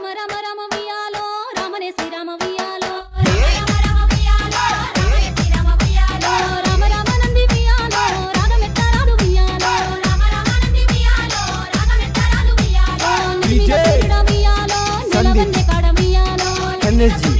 రామ రామ రామ వియాలో రామనే శ్రీరామ వియాలో రామ రామ నంది వియాలో రాగమెత్తరాలు వియాలో DJ వియాలో నిలవన్నే కాడ వియాలో ఎనర్జీ